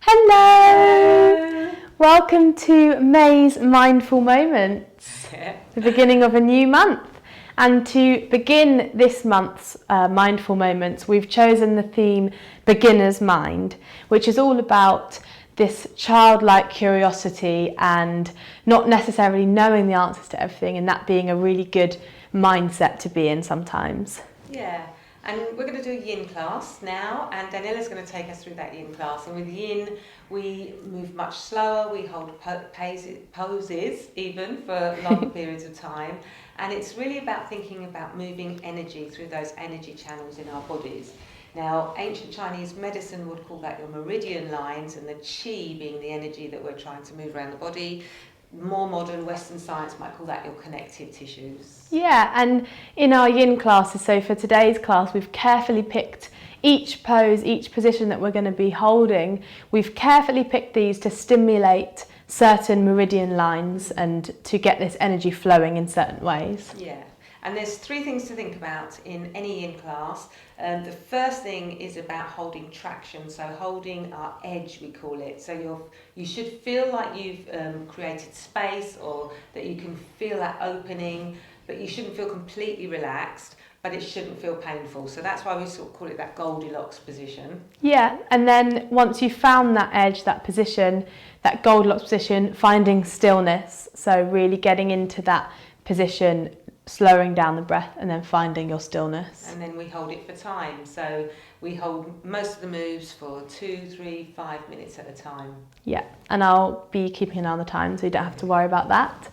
Hello! Welcome to May's Mindful Moments, the beginning of a new month. And to begin this month's Mindful Moments, we've chosen the theme Beginner's Mind, which is all about this childlike curiosity and not necessarily knowing the answers to everything, and that being a really good mindset to be in sometimes. Yeah. And we're going to do a yin class now, and Daniela's going to take us through that yin class. And with yin, we move much slower, we hold poses even for long periods of time. And it's really about thinking about moving energy through those energy channels in our bodies. Now, ancient Chinese medicine would call that your meridian lines, and the qi being the energy that we're trying to move around the body. More modern Western science might call that your connective tissues. Yeah, and in our yin classes, so for today's class, we've carefully picked each pose, each position that we're going to be holding. We've carefully picked these to stimulate certain meridian lines and to get this energy flowing in certain ways. Yeah. And there's three things to think about in any yin class. The first thing is about holding traction, so holding our edge, we call it. So you should feel like you've created space, or that you can feel that opening, but you shouldn't feel completely relaxed, but it shouldn't feel painful. So that's why we sort of call it that Goldilocks position. Yeah, and then once you've found that edge, that position, that Goldilocks position, finding stillness. So really getting into that position, slowing down the breath, and then finding your stillness. And then we hold it for time. So we hold most of the moves for 2, 3, 5 minutes at a time. Yeah, and I'll be keeping an eye on the time, so you don't have to worry about that.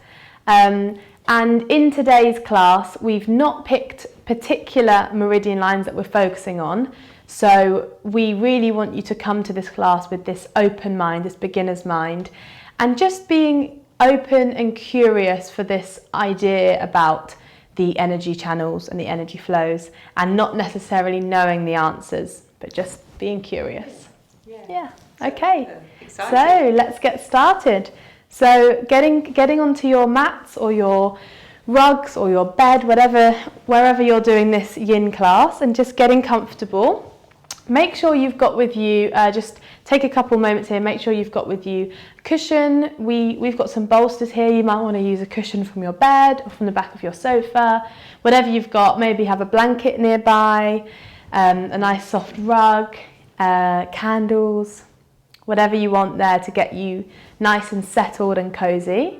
And in today's class, we've not picked particular meridian lines that we're focusing on. So we really want you to come to this class with this open mind, this beginner's mind, and just being open and curious for this idea about the energy channels and the energy flows, and not necessarily knowing the answers, but just being curious. Yeah. Okay. Exciting. So let's get started. So getting onto your mats or your rugs or your bed, wherever you're doing this yin class, and just getting comfortable. Make sure you've got with you, just take a couple moments here, make sure you've got with you a cushion. We've got some bolsters here. You might want to use a cushion from your bed or from the back of your sofa, whatever you've got. Maybe have a blanket nearby, a nice soft rug, candles, whatever you want there to get you nice and settled and cozy.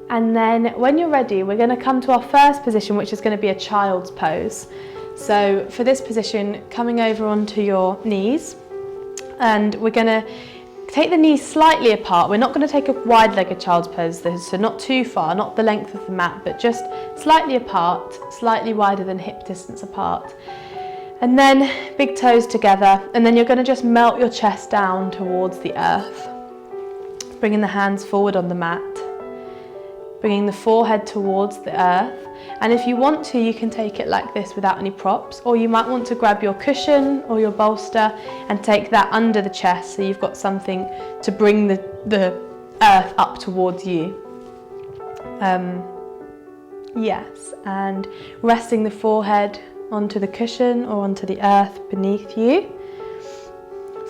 And then when you're ready, we're going to come to our first position, which is going to be a child's pose. So for this position, coming over onto your knees, and we're going to take the knees slightly apart. We're not going to take a wide-legged child's pose, so not too far, not the length of the mat, but just slightly apart, slightly wider than hip distance apart. And then big toes together, and then you're going to just melt your chest down towards the earth, bringing the hands forward on the mat, bringing the forehead towards the earth. And if you want to, you can take it like this without any props, or you might want to grab your cushion or your bolster and take that under the chest, so you've got something to bring the earth up towards you. Yes, and resting the forehead onto the cushion or onto the earth beneath you,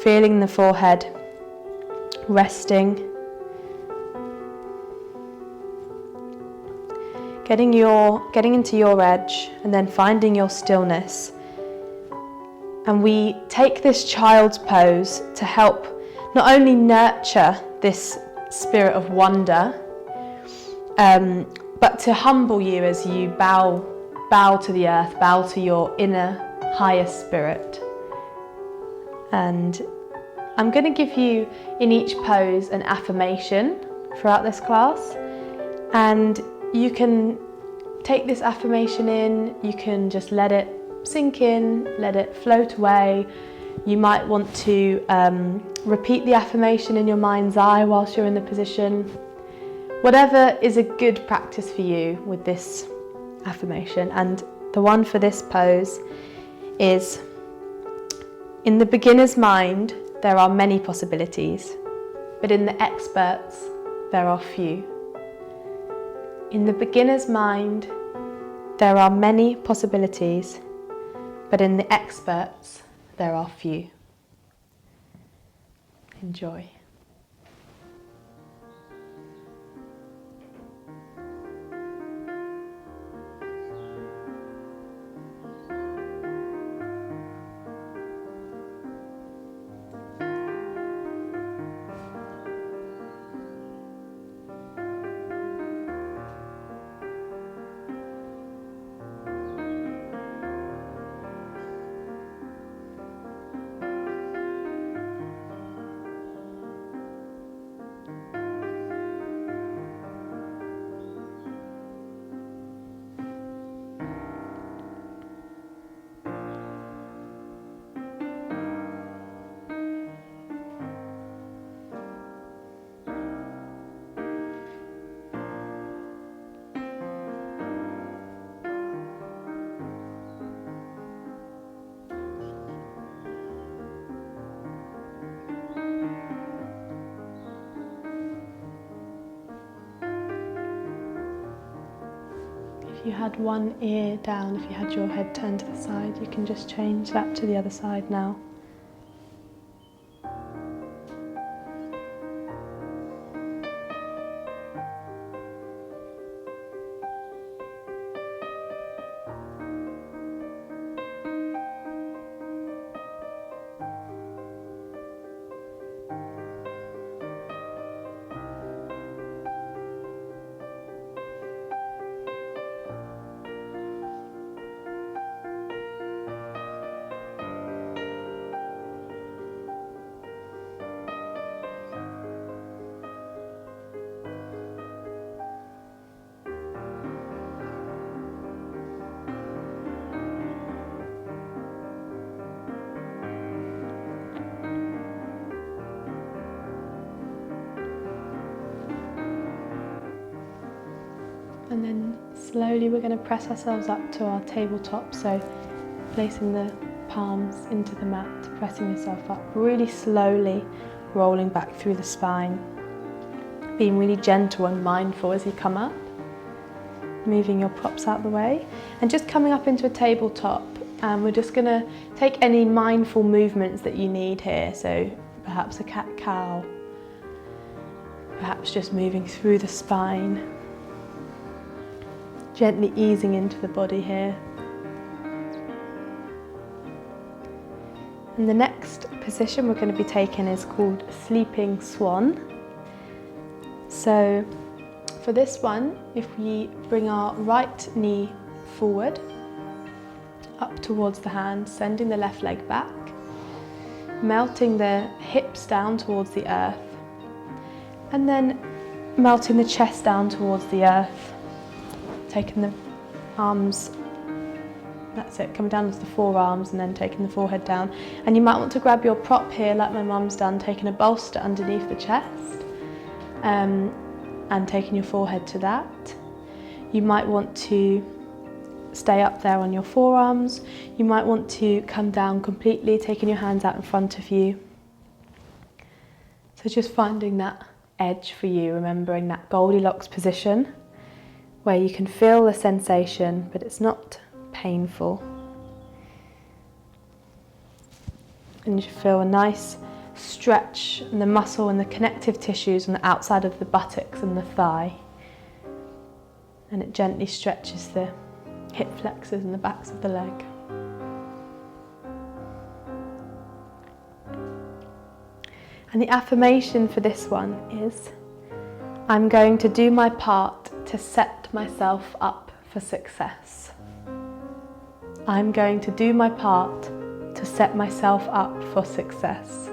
feeling the forehead resting. Getting into your edge, and then finding your stillness. And we take this child's pose to help not only nurture this spirit of wonder, but to humble you as you bow to the earth, bow to your inner higher spirit. And I'm going to give you in each pose an affirmation throughout this class, and you can take this affirmation in, you can just let it sink in, let it float away. You might want to repeat the affirmation in your mind's eye whilst you're in the position. Whatever is a good practice for you with this affirmation. And the one for this pose is, in the beginner's mind, there are many possibilities, but in the expert's, there are few. In the beginner's mind, there are many possibilities, but in the expert's, there are few. Enjoy. If you had one ear down, if you had your head turned to the side, you can just change that to the other side now. And then slowly we're going to press ourselves up to our tabletop, so placing the palms into the mat, pressing yourself up, really slowly rolling back through the spine, being really gentle and mindful as you come up, moving your props out the way, and just coming up into a tabletop. And we're just going to take any mindful movements that you need here, so perhaps a cat-cow, perhaps just moving through the spine, gently easing into the body here. And the next position we're going to be taking is called Sleeping Swan. So for this one, if we bring our right knee forward, up towards the hand, sending the left leg back, melting the hips down towards the earth, and then melting the chest down towards the earth, taking the arms, that's it, coming down to the forearms and then taking the forehead down. And you might want to grab your prop here like my mum's done, taking a bolster underneath the chest and taking your forehead to that. You might want to stay up there on your forearms. You might want to come down completely, taking your hands out in front of you. So just finding that edge for you, remembering that Goldilocks position where you can feel the sensation, but it's not painful. And you feel a nice stretch in the muscle and the connective tissues on the outside of the buttocks and the thigh. And it gently stretches the hip flexors and the backs of the leg. And the affirmation for this one is, I'm going to do my part to set myself up for success. I'm going to do my part to set myself up for success.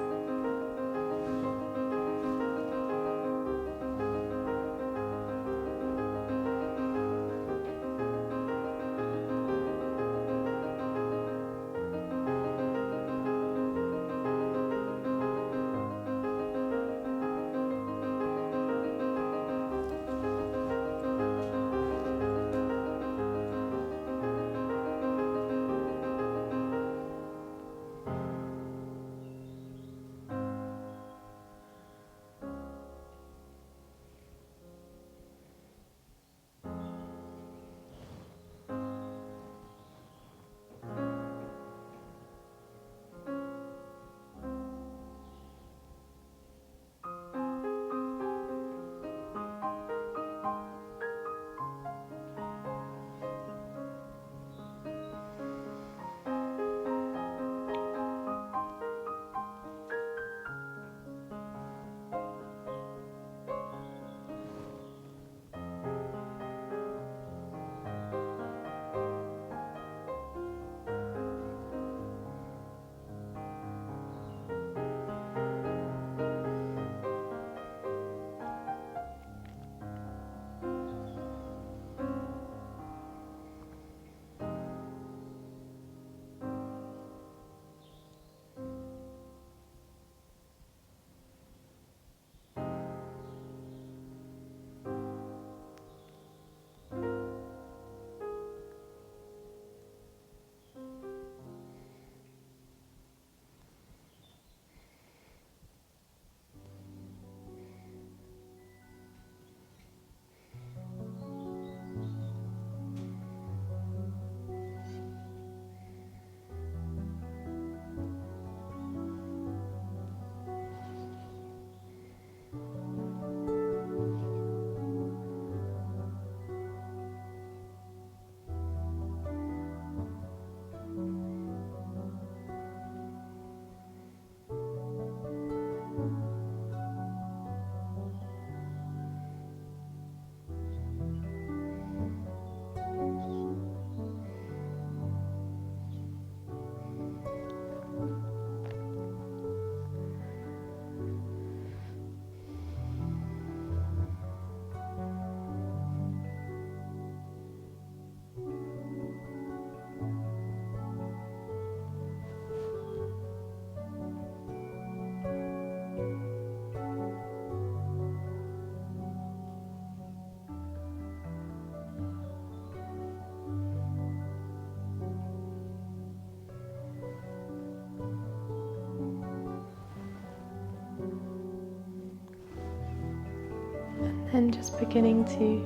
And just beginning to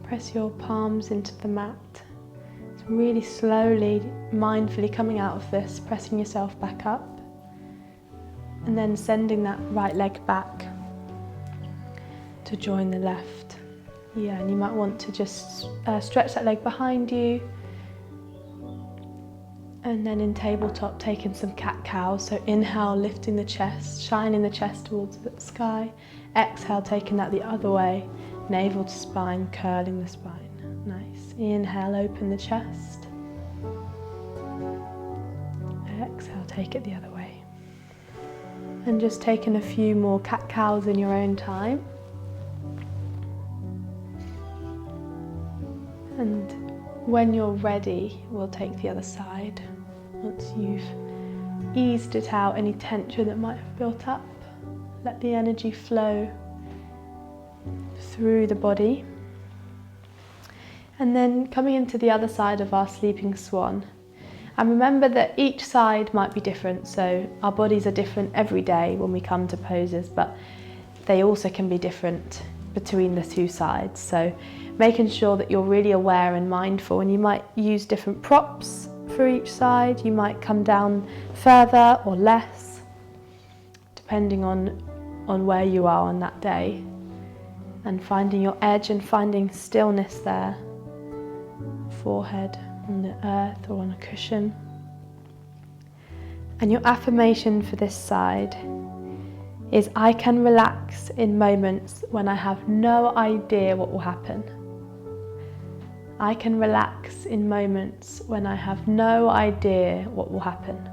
press your palms into the mat. So really slowly, mindfully coming out of this, pressing yourself back up. And then sending that right leg back to join the left. Yeah, and you might want to just stretch that leg behind you. And then in tabletop, taking some cat-cows. So inhale, lifting the chest, shining the chest towards the sky. Exhale, taking that the other way. Navel to spine, curling the spine. Nice. Inhale, open the chest. Exhale, take it the other way. And just taking a few more cat-cows in your own time. And when you're ready, we'll take the other side. Once you've eased it out, any tension that might have built up, let the energy flow through the body. And then coming into the other side of our sleeping swan. And remember that each side might be different, so our bodies are different every day when we come to poses, but they also can be different between the two sides. So making sure that you're really aware and mindful, and you might use different props for each side. You might come down further or less, depending on where you are on that day, and finding your edge and finding stillness there. Forehead on the earth or on a cushion. And your affirmation for this side is, I can relax in moments when I have no idea what will happen. I can relax in moments when I have no idea what will happen.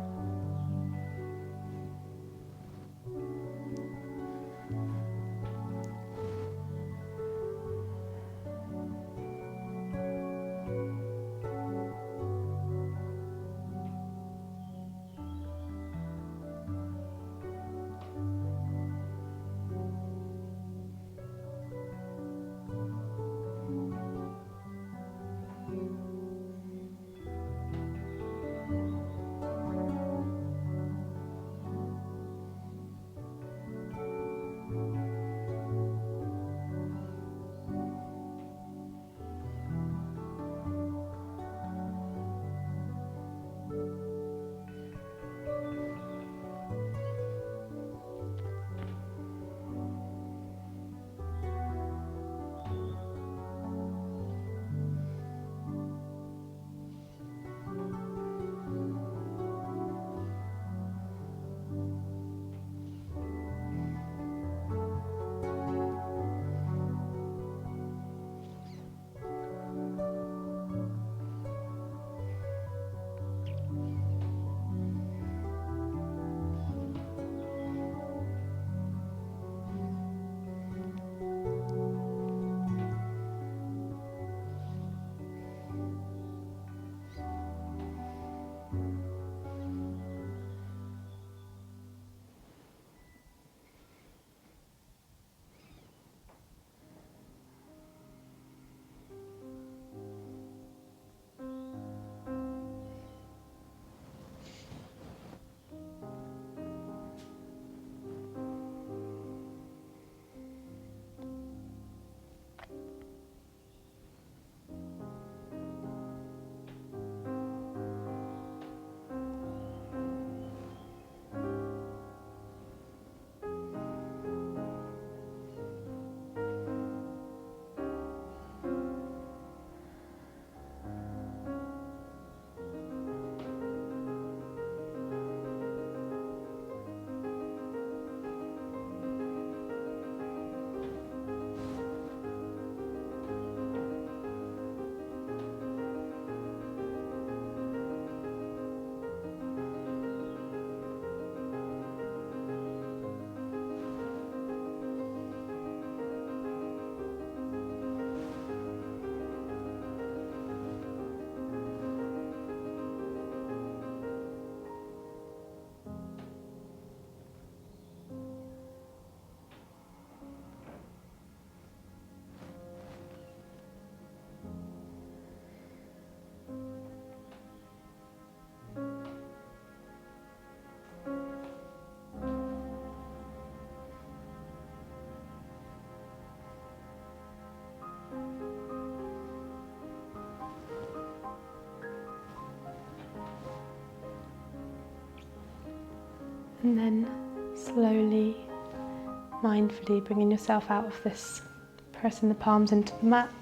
And then slowly, mindfully bringing yourself out of this, pressing the palms into the mat,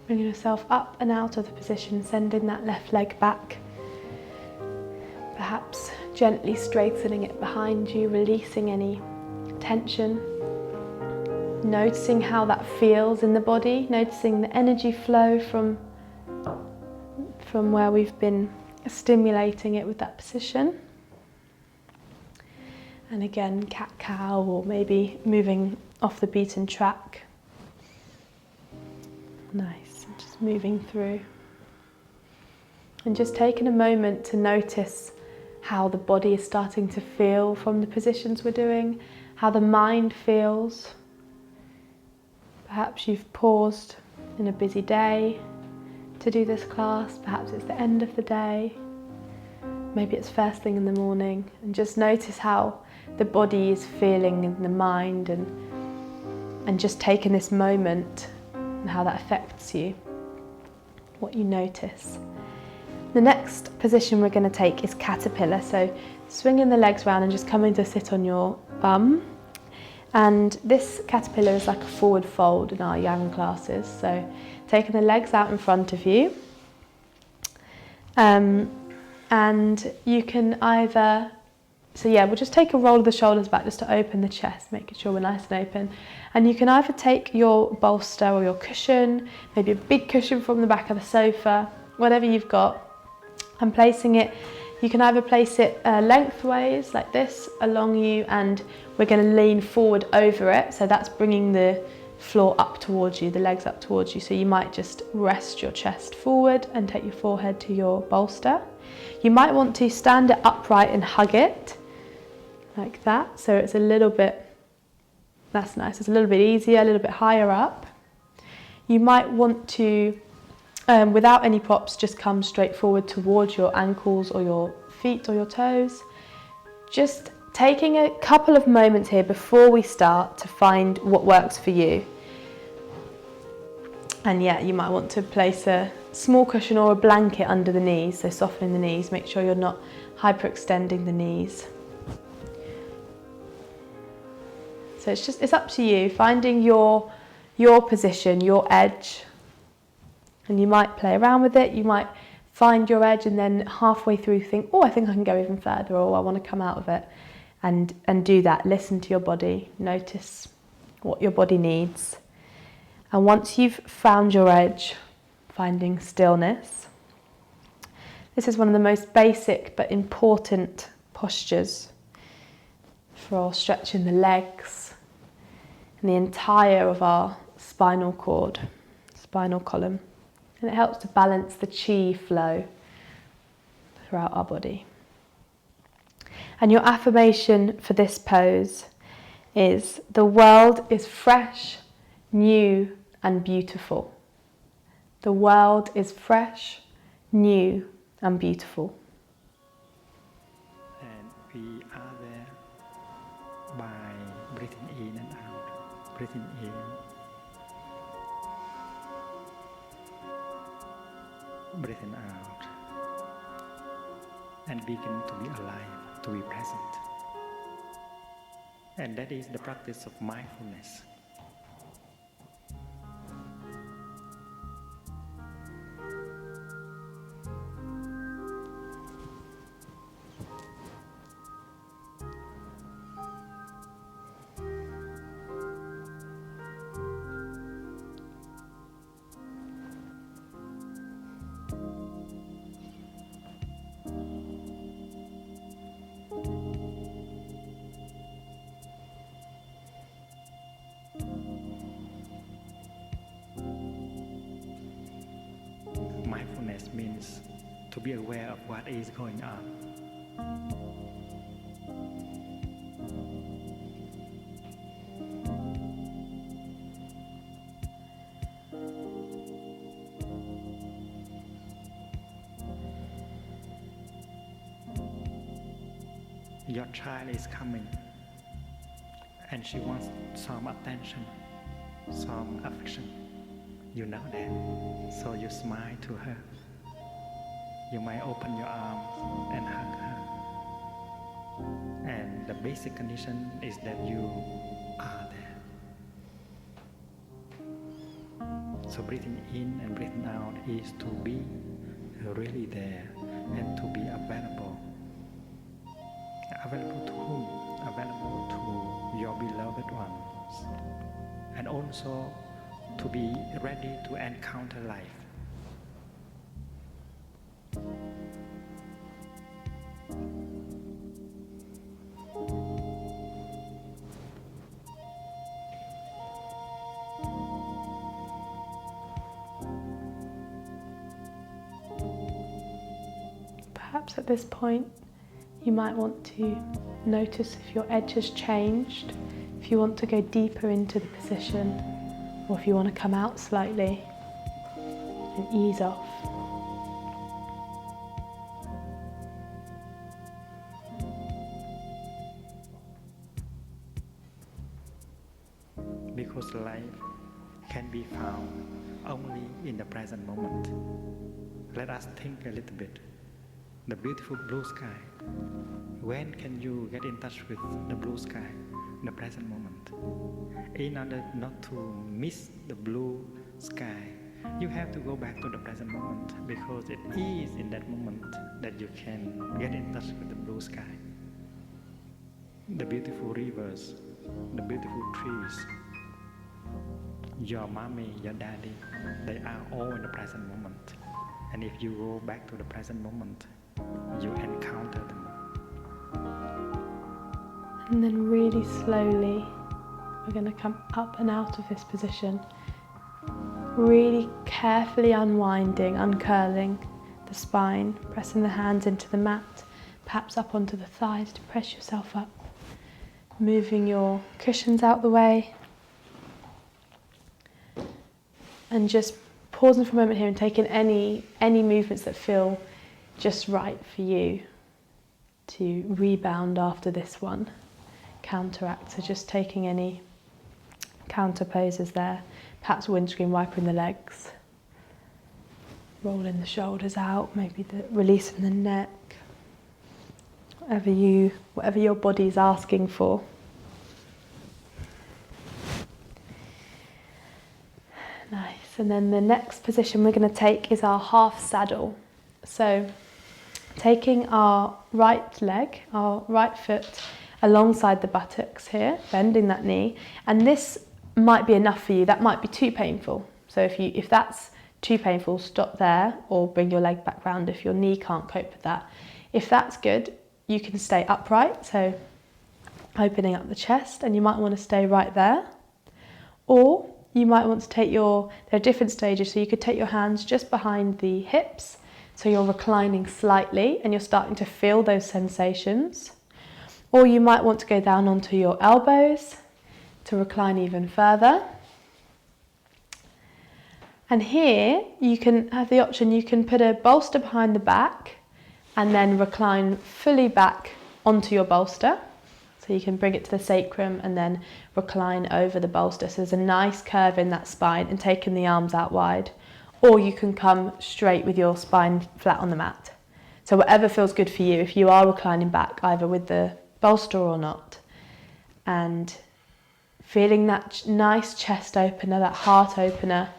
bringing yourself up and out of the position, sending that left leg back, perhaps gently straightening it behind you, releasing any tension, noticing how that feels in the body, noticing the energy flow from where we've been stimulating it with that position. And again, cat-cow, or maybe moving off the beaten track. Nice, and just moving through. And just taking a moment to notice how the body is starting to feel from the positions we're doing, how the mind feels. Perhaps you've paused in a busy day to do this class, perhaps it's the end of the day, maybe it's first thing in the morning, and just notice how the body is feeling in the mind, and just taking this moment and how that affects you, what you notice. The next position we're going to take is caterpillar, so swinging the legs around and just coming to sit on your bum. And this caterpillar is like a forward fold in our yang classes, so taking the legs out in front of you, and you can either, so yeah, we'll just take a roll of the shoulders back just to open the chest, making sure we're nice and open. And you can either take your bolster or your cushion, maybe a big cushion from the back of the sofa, whatever you've got, and placing it, you can either place it lengthways like this along you, and we're going to lean forward over it, so that's bringing the floor up towards you, the legs up towards you, so you might just rest your chest forward and take your forehead to your bolster. You might want to stand it upright and hug it like that, so it's a little bit, that's nice, it's a little bit easier, a little bit higher up. You might want to, without any props, just come straight forward towards your ankles or your feet or your toes. Just taking a couple of moments here before we start to find what works for you. And yeah, you might want to place a small cushion or a blanket under the knees, so softening the knees, make sure you're not hyperextending the knees. So it's up to you, finding your position, your edge. And you might play around with it, you might find your edge and then halfway through think, oh, I think I can go even further, or I want to come out of it. And do that, listen to your body, notice what your body needs. And once you've found your edge, finding stillness, this is one of the most basic but important postures for stretching the legs and the entire of our spinal cord, spinal column. And it helps to balance the chi flow throughout our body. And your affirmation for this pose is, the world is fresh, new and beautiful. The world is fresh, new and beautiful. And we are there by breathing in and out. Breathing in. Breathing out. And begin to be alive, to be present. And that is the practice of mindfulness. Mindfulness means to be aware of what is going on. Your child is coming and she wants some attention, some affection. You know that, so you smile to her. You might open your arms and hug her. basic condition is that you are there. So breathing in and breathing out is to be really there and to be available. Available to whom? Available to your beloved ones. And also to be ready to encounter life. Perhaps at this point you might want to notice if your edge has changed, if you want to go deeper into the position, or if you want to come out slightly and ease off. Because life can be found only in the present moment. Let us think a little bit. The beautiful blue sky. When can you get in touch with the blue sky? In the present moment. In order not to miss the blue sky, you have to go back to the present moment, because it is in that moment that you can get in touch with the blue sky. The beautiful rivers, the beautiful trees, your mommy, your daddy, they are all in the present moment. And if you go back to the present moment, you encounter them. And then really slowly, we're going to come up and out of this position. Really carefully unwinding, uncurling the spine, pressing the hands into the mat, perhaps up onto the thighs to press yourself up. Moving your cushions out the way. And just pausing for a moment here and taking any movements that feel just right for you to rebound after this one. Counteract, so just taking any counter poses there. Perhaps windscreen wipering the legs. Rolling the shoulders out, maybe releasing the neck. Whatever your body is asking for. Nice. And then the next position we're going to take is our half saddle. So taking our right leg, our right foot alongside the buttocks here, bending that knee, and this might be enough for you. That might be too painful. So if that's too painful, stop there or bring your leg back round if your knee can't cope with that. If that's good, you can stay upright, so opening up the chest, and you might want to stay right there. Or you might want to take there are different stages, so you could take your hands just behind the hips, so you're reclining slightly and you're starting to feel those sensations. Or you might want to go down onto your elbows to recline even further. And here you can have the option, you can put a bolster behind the back and then recline fully back onto your bolster. So you can bring it to the sacrum and then recline over the bolster. So there's a nice curve in that spine, and taking the arms out wide. Or you can come straight with your spine flat on the mat. So whatever feels good for you, if you are reclining back, either with the bolster or not. And feeling that nice chest opener, that heart opener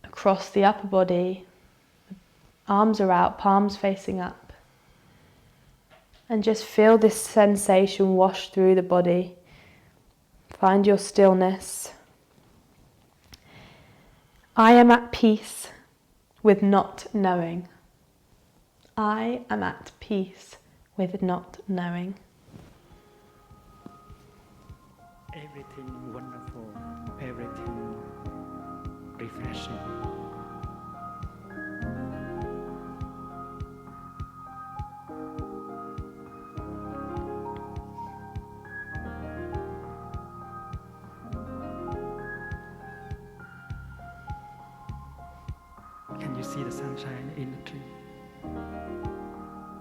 across the upper body. Arms are out, palms facing up. And just feel this sensation wash through the body. Find your stillness. I am at peace with not knowing. I am at peace with not knowing. Everything wonderful, everything refreshing. Can you see the sunshine in the tree?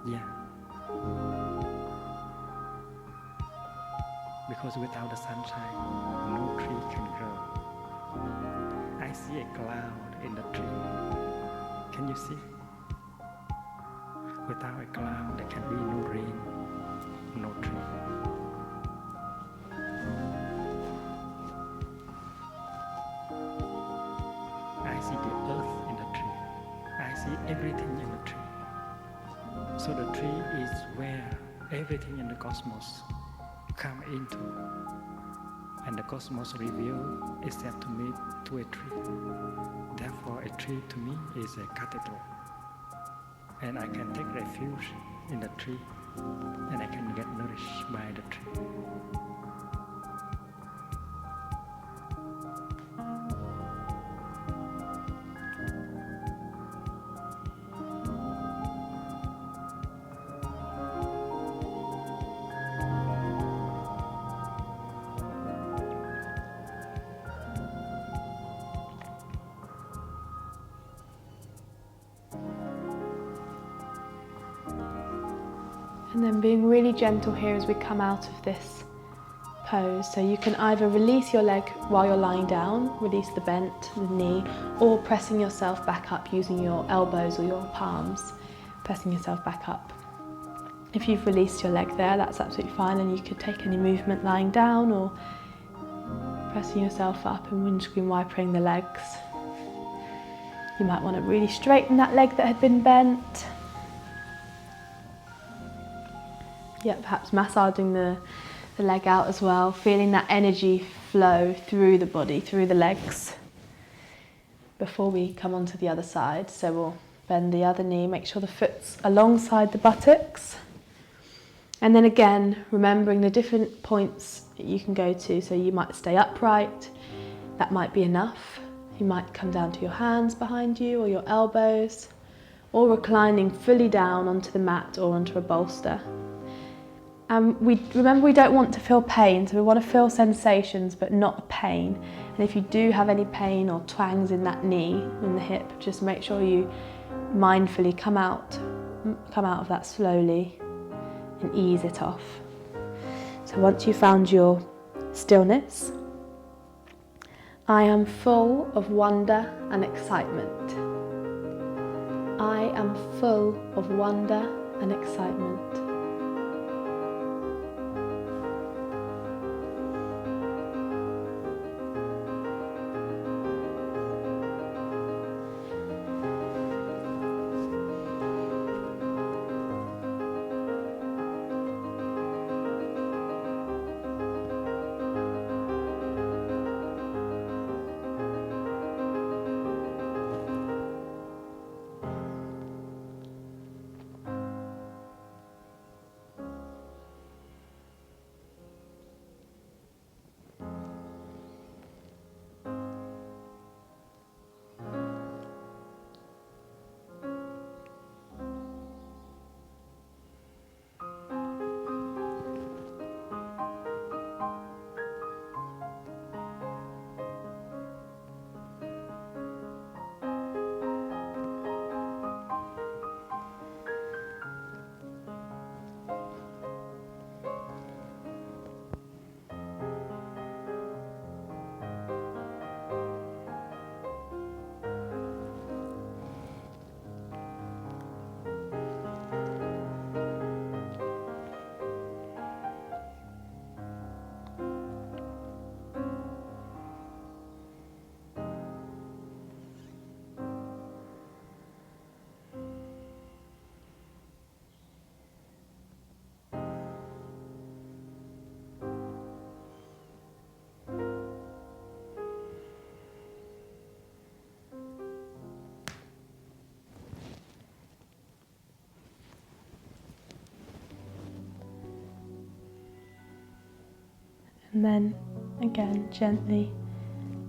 Yeah. Because without the sunshine, no tree can grow. I see a cloud in the tree. Can you see? Without a cloud, there can be no rain. no tree. I see the earth in the tree. I see everything in the tree. So the tree is where everything in the cosmos come into. And the cosmos reveal itself to me to a tree. Therefore, a tree to me is a cathedral. And I can take refuge in the tree, and I can get nourished by the tree. And then being really gentle here as we come out of this pose. So you can either release your leg while you're lying down, release the bent, the knee, or pressing yourself back up using your elbows or your palms, pressing yourself back up. If you've released your leg there, that's absolutely fine, and you could take any movement lying down or pressing yourself up and windscreen wipering the legs. You might want to really straighten that leg that had been bent. Yeah, perhaps massaging the leg out as well, feeling that energy flow through the body, through the legs, before we come onto the other side. So we'll bend the other knee, make sure the foot's alongside the buttocks. And then again, remembering the different points that you can go to. So you might stay upright, that might be enough. You might come down to your hands behind you or your elbows, or reclining fully down onto the mat or onto a bolster. Remember, we don't want to feel pain, so we want to feel sensations but not pain. And if you do have any pain or twangs in that knee, in the hip, just make sure you mindfully come out of that slowly and ease it off. So once you've found your stillness, I am full of wonder and excitement. I am full of wonder and excitement. And then again, gently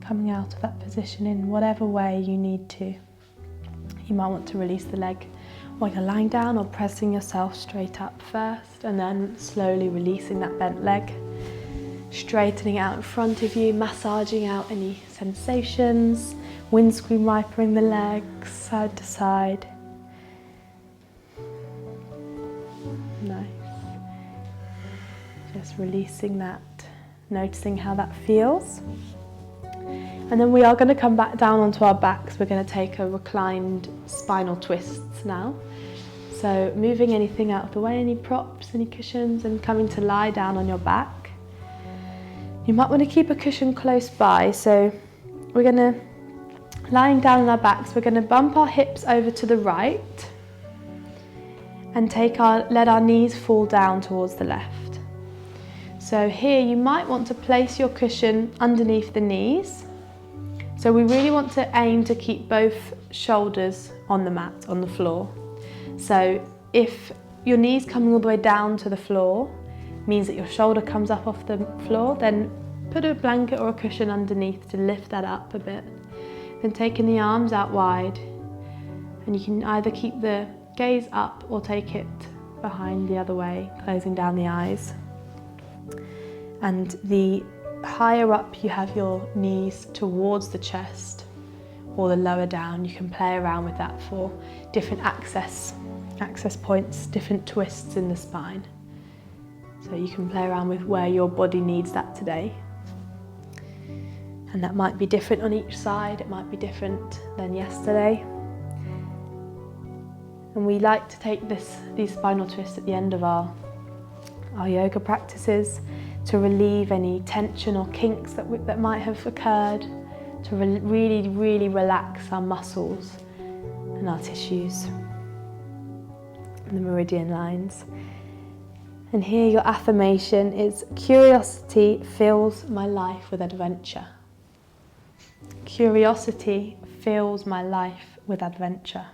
coming out of that position in whatever way you need to. You might want to release the leg while you're lying down, or pressing yourself straight up first, and then slowly releasing that bent leg, straightening out in front of you, massaging out any sensations, windscreen wipering the legs side to side. Nice. Just releasing that, noticing how that feels. And then we are going to come back down onto our backs. We're going to take a reclined spinal twists now. So moving anything out of the way, any props, any cushions, and coming to lie down on your back. You might want to keep a cushion close by, so we're going to, lying down on our backs, we're going to bump our hips over to the right and let our knees fall down towards the left. So here you might want to place your cushion underneath the knees. So we really want to aim to keep both shoulders on the mat, on the floor. So if your knees coming all the way down to the floor means that your shoulder comes up off the floor, then put a blanket or a cushion underneath to lift that up a bit. Then taking the arms out wide, and you can either keep the gaze up or take it behind the other way, closing down the eyes. And the higher up you have your knees towards the chest, or the lower down, you can play around with that for different access points, different twists in the spine. So you can play around with where your body needs that today. And that might be different on each side, it might be different than yesterday. And we like to take these spinal twists at the end of our yoga practices to relieve any tension or kinks that might have occurred, to really, really relax our muscles and our tissues and the meridian lines. And here your affirmation is, curiosity fills my life with adventure. Curiosity fills my life with adventure.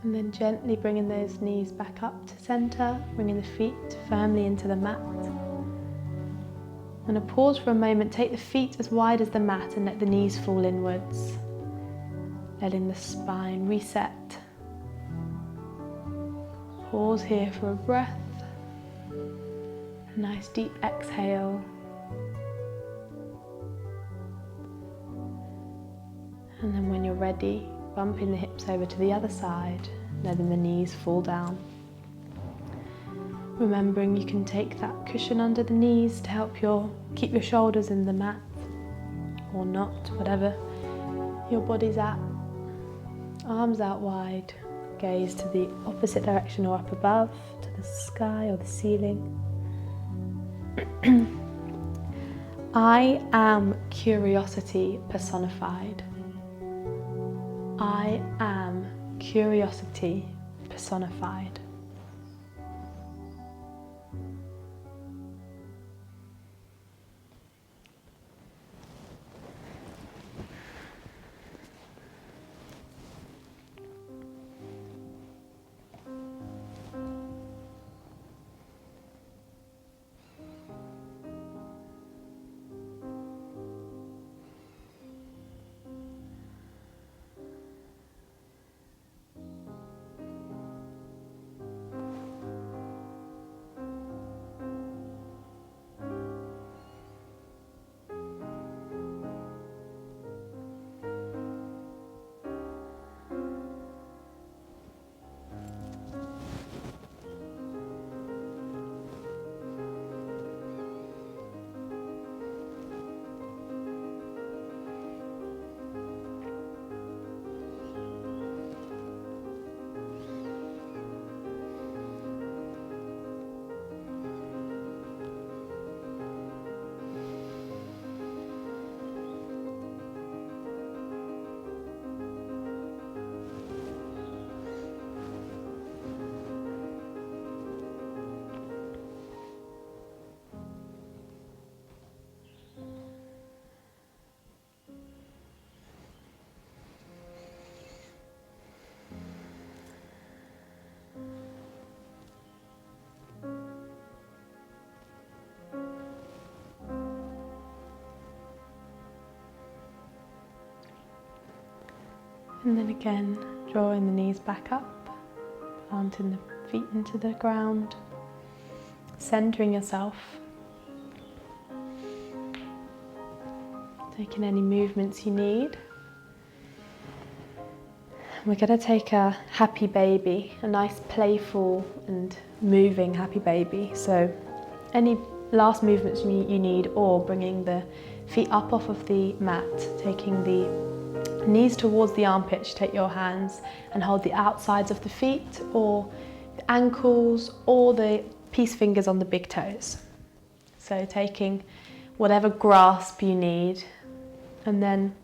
And then gently bringing those knees back up to centre, bringing the feet firmly into the mat. I'm going to pause for a moment, take the feet as wide as the mat and let the knees fall inwards. Letting the spine reset. Pause here for a breath. A nice deep exhale. And then when you're ready, bumping the hips over to the other side, letting the knees fall down. Remembering you can take that cushion under the knees to help keep your shoulders in the mat, or not, whatever your body's at. Arms out wide, gaze to the opposite direction or up above, to the sky or the ceiling. I am curiosity personified. I am curiosity personified. And then again, drawing the knees back up, planting the feet into the ground, centering yourself. Taking any movements you need. We're going to take a happy baby, a nice playful and moving happy baby. So any last movements you need, or bringing the feet up off of the mat, taking the knees towards the armpits. Take your hands and hold the outsides of the feet or the ankles or the peace fingers on the big toes. So taking whatever grasp you need, and then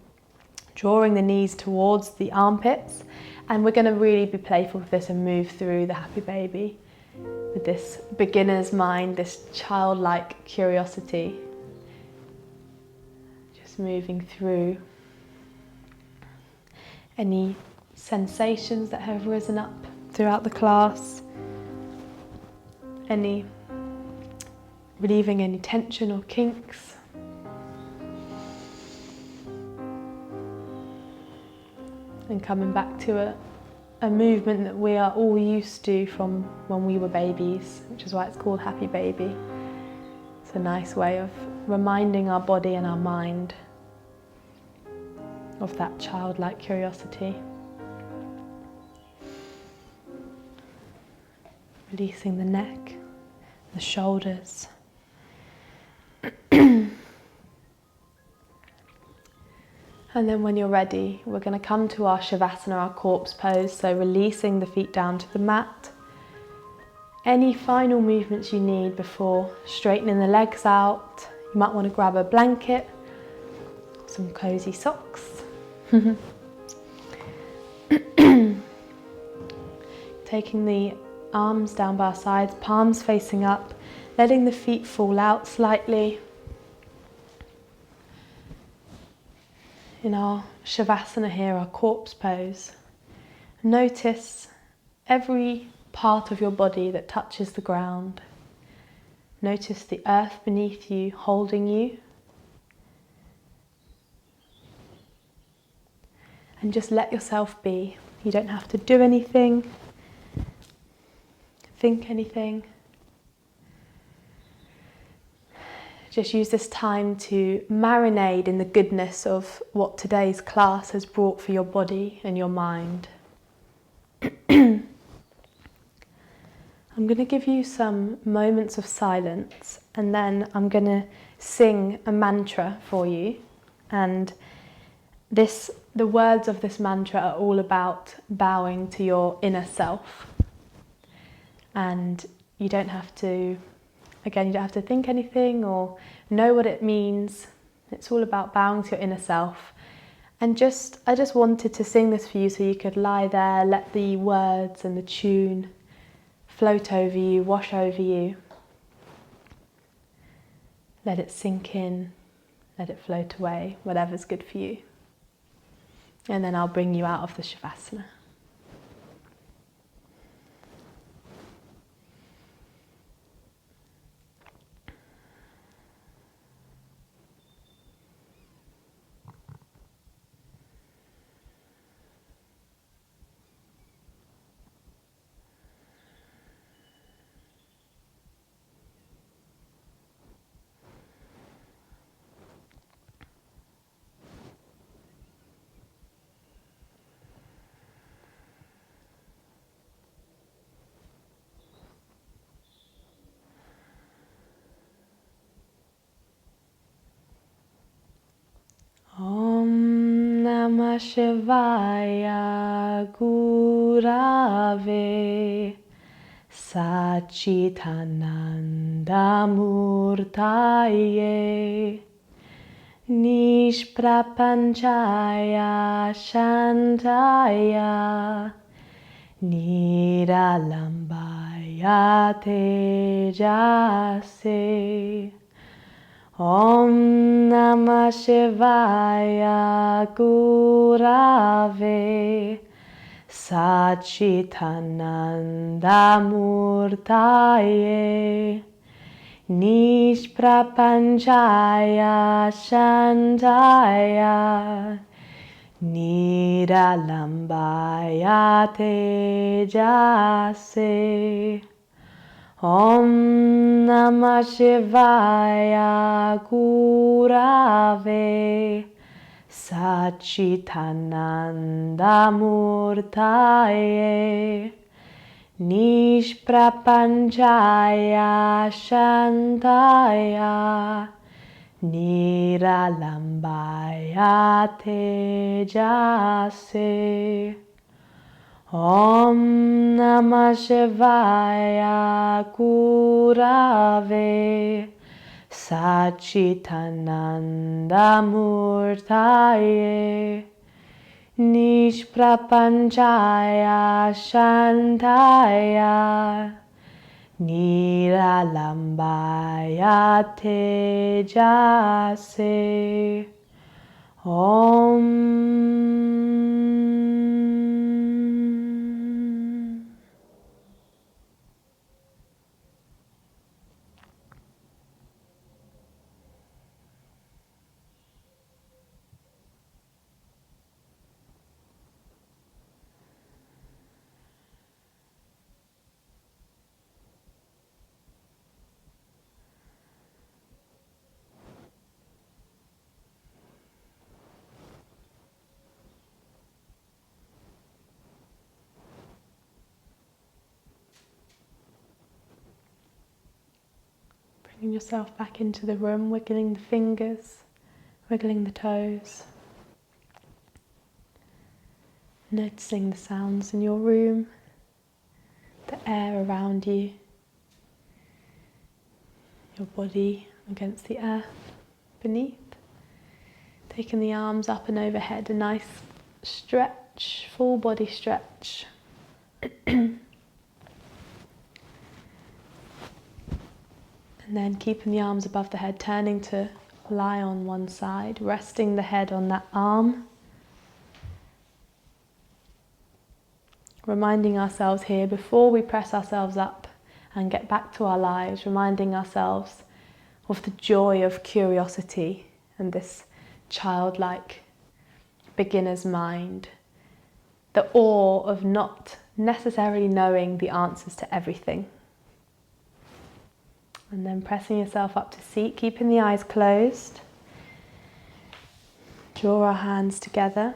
drawing the knees towards the armpits. And we're going to really be playful with this and move through the happy baby with this beginner's mind, this childlike curiosity. Just moving through any sensations that have risen up throughout the class, relieving any tension or kinks. And coming back to a movement that we are all used to from when we were babies, which is why it's called Happy Baby. It's a nice way of reminding our body and our mind of that childlike curiosity. Releasing the neck, the shoulders. And then when you're ready, we're going to come to our Shavasana, our corpse pose, so releasing the feet down to the mat. Any final movements you need before straightening the legs out. You might want to grab a blanket, some cozy socks. Taking the arms down by our sides, palms facing up, letting the feet fall out slightly. In our Shavasana here, our corpse pose, notice every part of your body that touches the ground. Notice the earth beneath you holding you. And just let yourself be. You don't have to do anything, think anything. Just use this time to marinate in the goodness of what today's class has brought for your body and your mind. I'm going to give you some moments of silence, and then I'm going to sing a mantra for you. And the words of this mantra are all about bowing to your inner self. And you don't have to think anything or know what it means. It's all about bowing to your inner self. And I just wanted to sing this for you so you could lie there, let the words and the tune float over you, wash over you. Let it sink in, let it float away, whatever's good for you. And then I'll bring you out of the Shavasana. Om Namah Shivaya Gurave Satchitananda Murtaye Nishprapanchaya Shantaya Niralambaya Tejase. Om Namah Shivaya Gurave Satchitananda Murtaye Nishprapanchaya Shantaya Niralambaya tejase. Om Namah Shivaya Gurave Sachitananda Murtaye Nishprapanchaya Shantaya Niralambaya Tejase. Om Namah Shivaya Gurave Sachitananda Murtaye Nishprapanchaya Shantaya Niralambaya Tejase. Om. Bringing yourself back into the room, wiggling the fingers, wiggling the toes. Noticing the sounds in your room, the air around you, your body against the earth beneath. Taking the arms up and overhead, a nice stretch, full body stretch. And then keeping the arms above the head, turning to lie on one side, resting the head on that arm. Reminding ourselves here, before we press ourselves up and get back to our lives, reminding ourselves of the joy of curiosity and this childlike beginner's mind, the awe of not necessarily knowing the answers to everything. And then pressing yourself up to seat, keeping the eyes closed. Draw our hands together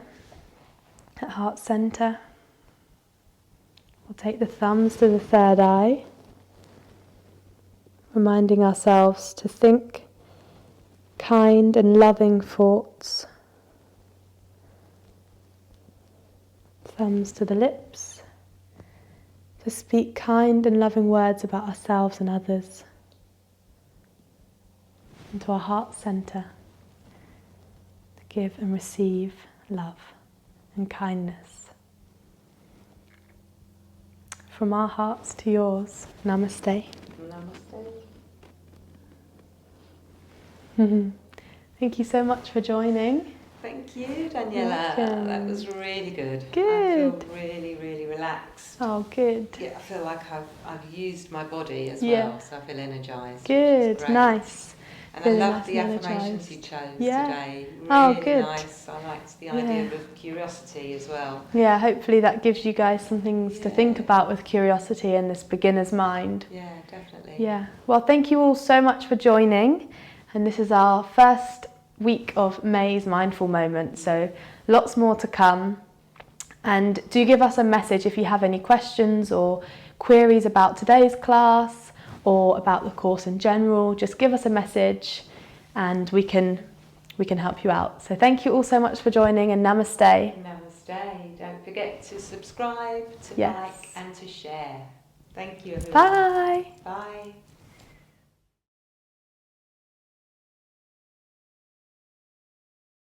at heart center. We'll take the thumbs to the third eye, reminding ourselves to think kind and loving thoughts. Thumbs to the lips, to speak kind and loving words about ourselves and others. Into our heart center, to give and receive love and kindness. From our hearts to yours, namaste. Namaste. Thank you so much for joining. Thank you, Daniela. Welcome. That was really good. Good. I feel really, really relaxed. Oh, good. Yeah, I feel like I've used my body as Yeah. well, so I feel energised. Good, Great. nice. And Feeling I love nice the and affirmations energised. you chose Yeah. today. Really Oh, good. nice. I liked the idea of curiosity as well. Yeah, hopefully that gives you guys some things to think about with curiosity and this beginner's mind. Yeah, definitely. Yeah. Well, thank you all so much for joining. And this is our first week of May's Mindful Moment, so lots more to come. And do give us a message if you have any questions or queries about today's class or about the course in general. Just give us a message and we can help you out. So thank you all so much for joining, and namaste. Namaste. Don't forget to subscribe, to Yes. like and to share. Thank you, everyone. Bye. Bye.